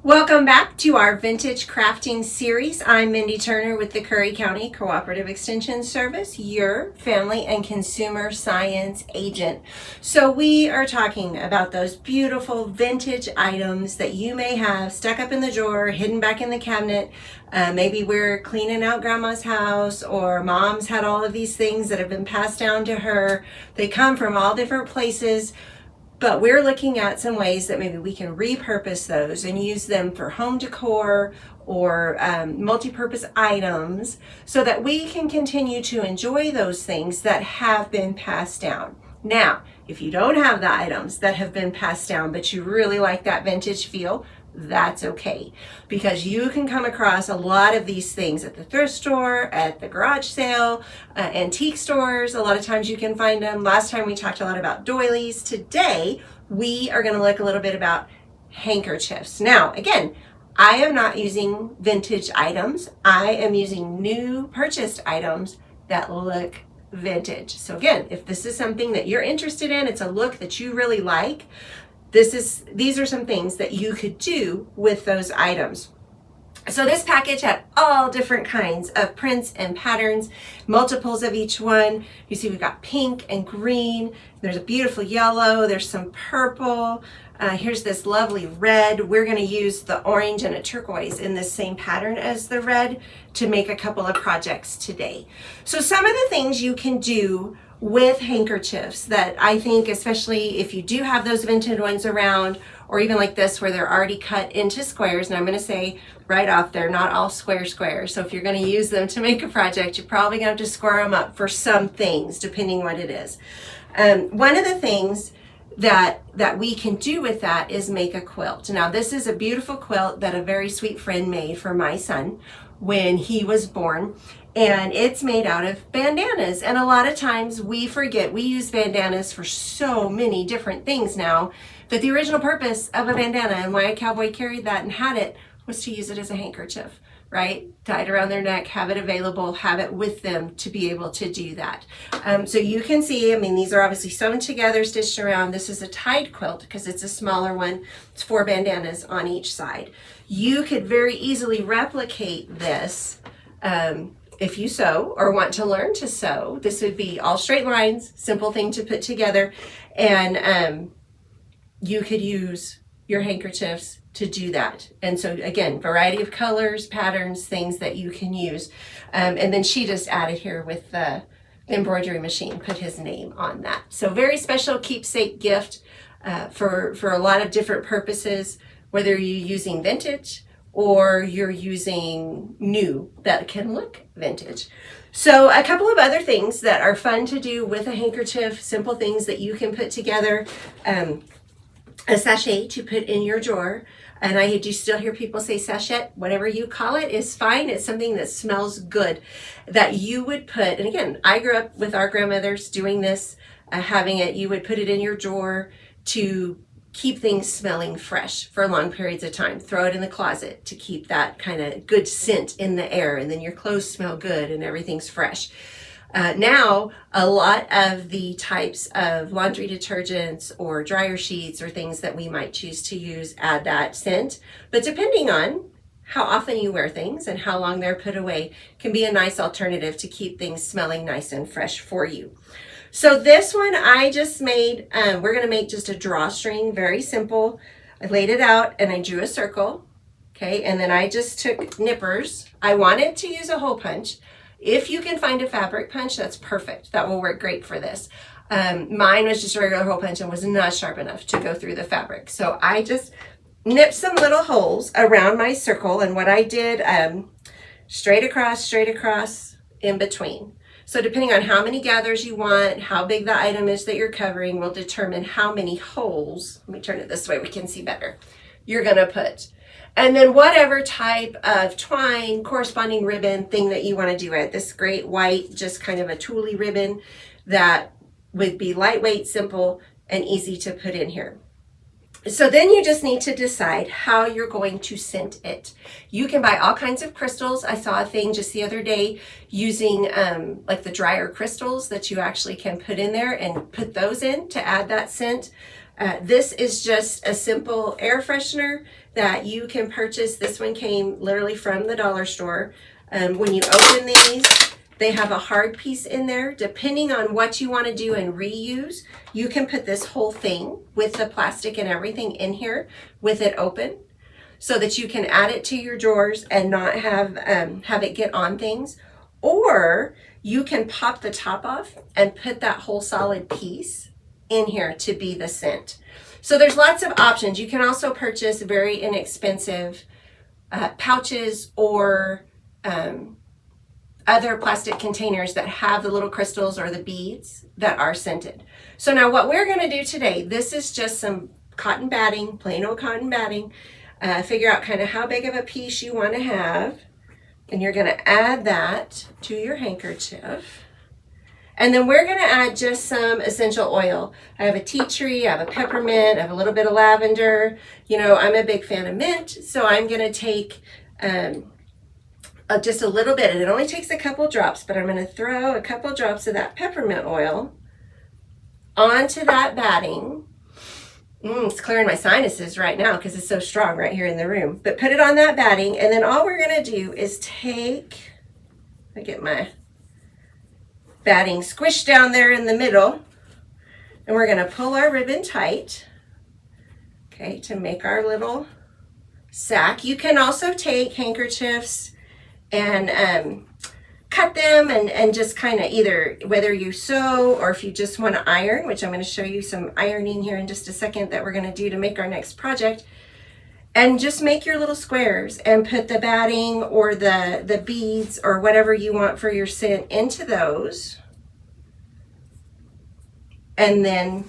Welcome back to our vintage crafting series. I'm Mindy Turner with the Curry County Cooperative Extension Service, your family and consumer science agent. So we are talking about those beautiful vintage items that you may have stuck up in the drawer, hidden back in the cabinet. Maybe we're cleaning out grandma's house, or mom's had all of these things that have been passed down to her. They come from all different places. But we're looking at some ways that maybe we can repurpose those and use them for home decor or multi-purpose items so that we can continue to enjoy those things that have been passed down. Now, if you don't have the items that have been passed down, but you really like that vintage feel, that's okay, because you can come across a lot of these things at the thrift store, at the garage sale, antique stores. A lot of times you can find them. Last time we talked a lot about doilies. Today we are going to look a little bit about handkerchiefs. Now, again, I am not using vintage items. I am using new purchased items that look vintage. So again, if this is something that you're interested in, it's a look that you really like, these are some things that you could do with those items. So this package had all different kinds of prints and patterns, multiples of each one. You see we've got pink and green. There's a beautiful yellow. There's some purple. Here's this lovely red. We're going to use the orange and a turquoise in this same pattern as the red to make a couple of projects today. So some of the things you can do with handkerchiefs that I think, especially if you do have those vintage ones around, or even like this where they're already cut into squares, and I'm going to say right off, they're not all square. So if you're going to use them to make a project, you're probably going to have to square them up for some things, depending what it is. One of the things that we can do with that is make a quilt. Now this is a beautiful quilt that a very sweet friend made for my son when he was born, and it's made out of bandanas. And a lot of times we forget, we use bandanas for so many different things now, that the original purpose of a bandana and why a cowboy carried that and had it was to use it as a handkerchief, right? Tied around their neck, have it available, have it with them to be able to do that. So you can see, I mean, these are obviously sewn together, stitched around. This is a tied quilt because it's a smaller one. It's 4 bandanas on each side. You could very easily replicate this if you sew or want to learn to sew. This would be all straight lines, simple thing to put together. And you could use your handkerchiefs to do that. And so again, variety of colors, patterns, things that you can use. And then she just added here with the embroidery machine, put his name on that. So very special keepsake gift for a lot of different purposes, whether you're using vintage or you're using new that can look vintage. So a couple of other things that are fun to do with a handkerchief, simple things that you can put together. A sachet to put in your drawer. And I do still hear people say sachet, whatever you call it is fine. It's something that smells good that you would put, and again, I grew up with our grandmothers doing this, having it, you would put it in your drawer to keep things smelling fresh for long periods of time. Throw it in the closet to keep that kind of good scent in the air, and then your clothes smell good and everything's fresh. Now, a lot of the types of laundry detergents or dryer sheets or things that we might choose to use add that scent. But depending on how often you wear things and how long they're put away, can be a nice alternative to keep things smelling nice and fresh for you. So this one I just made, we're going to make just a drawstring, very simple. I laid it out and I drew a circle. Okay, and then I just took nippers. I wanted to use a hole punch. If you can find a fabric punch, that's perfect. That will work great for this. Mine was just a regular hole punch and was not sharp enough to go through the fabric. So I just nipped some little holes around my circle, and what I did, straight across, in between. So depending on how many gathers you want, how big the item is that you're covering will determine how many holes, let me turn it this way we can see better, you're gonna put. And then whatever type of twine, corresponding ribbon thing that you want to do it. This great white, just kind of a tooly ribbon that would be lightweight, simple, and easy to put in here. So then you just need to decide how you're going to scent it. You can buy all kinds of crystals. I saw a thing just the other day using like the dryer crystals that you actually can put in there and put those in to add that scent. This is just a simple air freshener that you can purchase. This one came literally from the dollar store. When you open these, they have a hard piece in there. Depending on what you want to do and reuse, you can put this whole thing with the plastic and everything in here with it open, so that you can add it to your drawers and not have it get on things. Or you can pop the top off and put that whole solid piece in here to be the scent. So there's lots of options. You can also purchase very inexpensive pouches or other plastic containers that have the little crystals or the beads that are scented. So now what we're going to do today, this is just some cotton batting, plain old cotton batting. Figure out kind of how big of a piece you want to have, and you're going to add that to your handkerchief. And then we're going to add just some essential oil. I have a tea tree, I have a peppermint, I have a little bit of lavender. You know, I'm a big fan of mint, so I'm going to take just a little bit, and it only takes a couple drops, but I'm going to throw a couple drops of that peppermint oil onto that batting. It's clearing my sinuses right now because it's so strong right here in the room. But put it on that batting, and then all we're going to do is take, I get my batting squished down there in the middle, and we're going to pull our ribbon tight, okay, to make our little sack. You can also take handkerchiefs and cut them and just kind of either, whether you sew or if you just want to iron, which I'm going to show you some ironing here in just a second that we're going to do to make our next project, and just make your little squares and put the batting or the beads or whatever you want for your scent into those, and then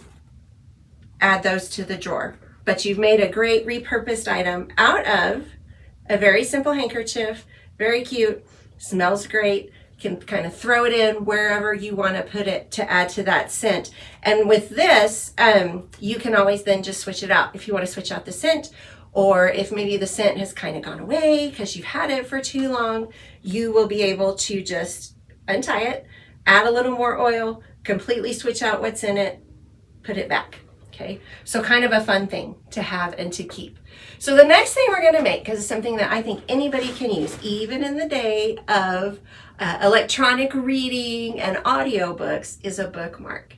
add those to the drawer. But you've made a great repurposed item out of a very simple handkerchief, very cute, smells great. Can kind of throw it in wherever you want to put it to add to that scent. And with this, you can always then just switch it out. If you want to switch out the scent, or if maybe the scent has kind of gone away because you've had it for too long, you will be able to just untie it, add a little more oil, completely switch out what's in it, put it back. Okay, so kind of a fun thing to have and to keep. So the next thing we're going to make, because it's something that I think anybody can use, even in the day of electronic reading and audiobooks, is a bookmark.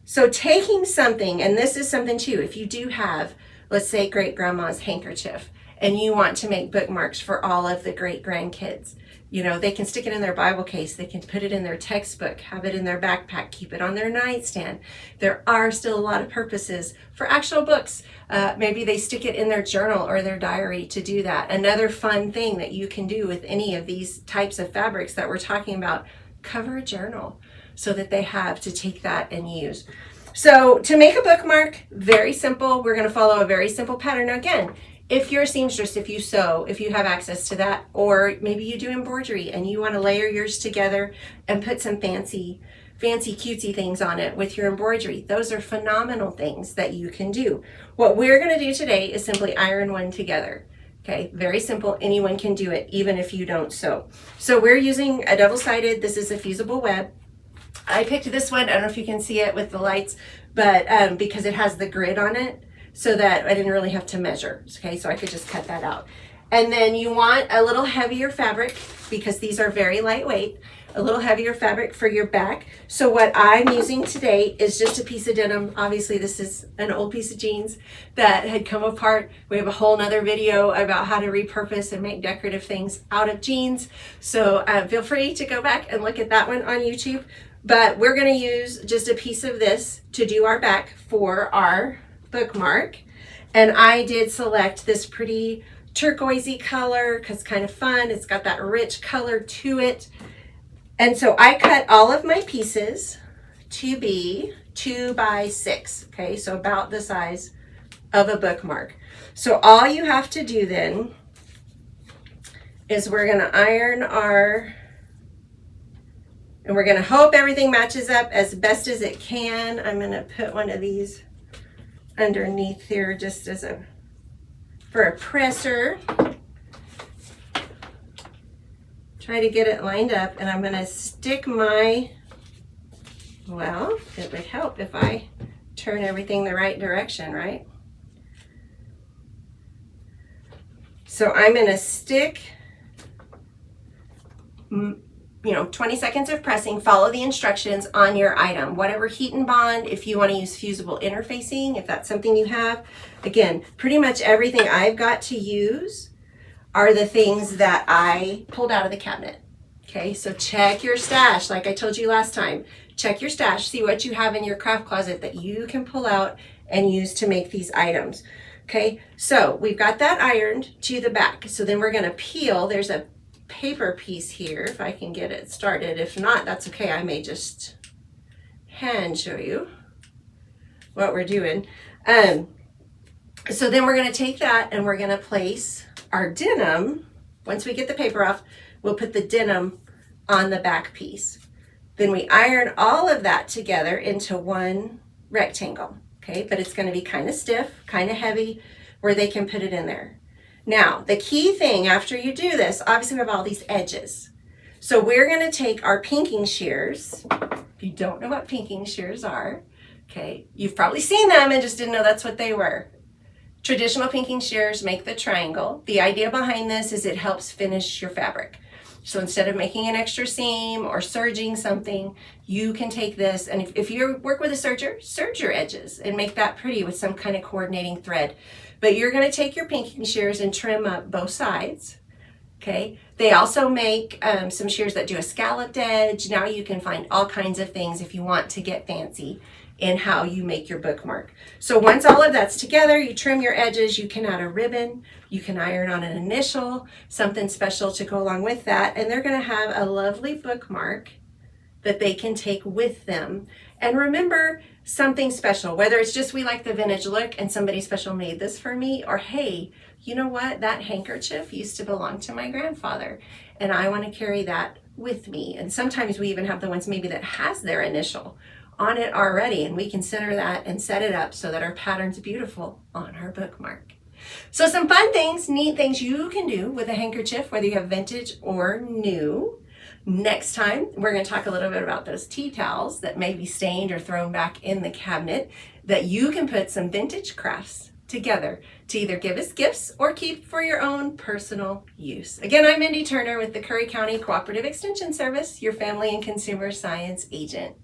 So taking something, and this is something too, if you do have, let's say, great grandma's handkerchief, and you want to make bookmarks for all of the great grandkids, you know, they can stick it in their Bible case, they can put it in their textbook, have it in their backpack, keep it on their nightstand. There are still a lot of purposes for actual books. Maybe they stick it in their journal or their diary to do that. Another fun thing that you can do with any of these types of fabrics that we're talking about, cover a journal so that they have to take that and use. So to make a bookmark, very simple. We're going to follow a very simple pattern. Now again, if you're a seamstress, if you sew, if you have access to that, or maybe you do embroidery and you want to layer yours together and put some fancy cutesy things on it with your embroidery, those are phenomenal things that you can do. What we're going to do today is simply iron one together. Okay, very simple. Anyone can do it, even if you don't sew. So we're using a double-sided, this is a fusible web. I picked this one, I don't know if you can see it with the lights, but because it has the grid on it, so that I didn't really have to measure. Okay, so I could just cut that out. And then you want a little heavier fabric, because these are very lightweight, a little heavier fabric for your back. So what I'm using today is just a piece of denim. Obviously this is an old piece of jeans that had come apart. We have a whole nother video about how to repurpose and make decorative things out of jeans. So feel free to go back and look at that one on YouTube. But we're gonna use just a piece of this to do our back for our bookmark. And I did select this pretty turquoisey color because it's kind of fun. It's got that rich color to it. And so I cut all of my pieces to be 2 by 6. Okay, so about the size of a bookmark. So all you have to do then is we're going to iron our, and we're going to hope everything matches up as best as it can. I'm going to put one of these underneath here just as for a presser. Try to get it lined up, and I'm going to stick my, well, it would help if I turn everything the right direction, right? So I'm going to stick, 20 seconds of pressing, follow the instructions on your item. Whatever heat and bond, if you want to use fusible interfacing, if that's something you have. Again, pretty much everything I've got to use are the things that I pulled out of the cabinet. Okay, so check your stash. Like I told you last time, check your stash, see what you have in your craft closet that you can pull out and use to make these items. Okay, so we've got that ironed to the back. So then we're gonna peel. There's a paper piece here, if I can get it started. If not, that's okay. I may just hand show you what we're doing. So then we're gonna take that and we're gonna place our denim. Once we get the paper off, we'll put the denim on the back piece. Then we iron all of that together into one rectangle, okay? But it's gonna be kind of stiff, kind of heavy, where they can put it in there. Now, the key thing after you do this, obviously we have all these edges. So we're gonna take our pinking shears. If you don't know what pinking shears are, okay, you've probably seen them and just didn't know that's what they were. Traditional pinking shears make the triangle. The idea behind this is it helps finish your fabric. So instead of making an extra seam or serging something, you can take this, and if you work with a serger, serge your edges and make that pretty with some kind of coordinating thread. But you're gonna take your pinking shears and trim up both sides, okay? They also make some shears that do a scalloped edge. Now you can find all kinds of things if you want to get fancy in how you make your bookmark. So once all of that's together, you trim your edges, you can add a ribbon, you can iron on an initial, something special to go along with that, and they're gonna have a lovely bookmark that they can take with them. And remember something special, whether it's just we like the vintage look and somebody special made this for me, or hey, you know what, that handkerchief used to belong to my grandfather and I wanna carry that with me. And sometimes we even have the ones maybe that has their initial on it already, and we can center that and set it up so that our pattern's beautiful on our bookmark. So some fun things, neat things you can do with a handkerchief, whether you have vintage or new. Next time, we're going to talk a little bit about those tea towels that may be stained or thrown back in the cabinet that you can put some vintage crafts together to either give as gifts or keep for your own personal use. Again, I'm Mindy Turner with the Curry County Cooperative Extension Service, your family and consumer science agent.